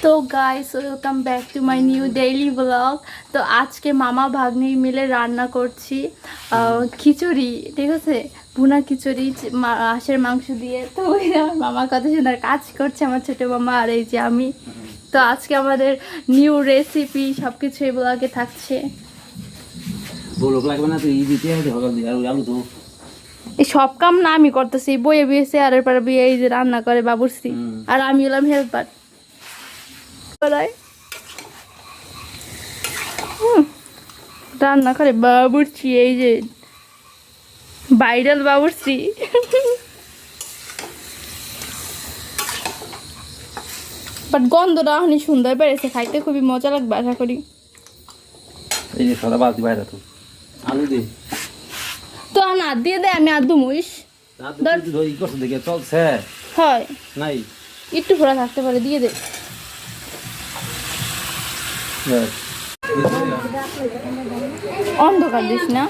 তো guys welcome back to my new daily blog. তো আজকে মামা ভাগ্নি মিলে রান্না করছি খিচুড়ি, ঠিক আছে, ভুনা খিচুড়ি হাঁসের মাংস দিয়ে। তো ওই আমার মামা কত সুন্দর কাজ করছে, আমার ছোটো মামা আর এই যে আমি। তো আজকে আমাদের নিউ রেসিপি সব কিছু এই ব্লগে থাকছে। এই সব কাম না আমি করতেছি, বইয়ে বিয়েছে আর এরপরে বিয়ে এই যে রান্না করে বাবুর্চি, আর আমি হলাম হেল্পার। রান্না করে বাবুর্চি, এই যে ভাইরাল বাবুর্চি। বাট গন্ধটা অনেক সুন্দর বেড়েছে, খাইতে খুবই মজা লাগবে আশা করি। এই যে সাদা বালতি বাইরে তো আলু দে তো না দিয়ে দে, আমি আর দুমুইস ধরি করছে দেখে চলছে হয় নাই একটু ফোড়া থাকতে পারে, দিয়ে দে। অন্ধকার দিস না।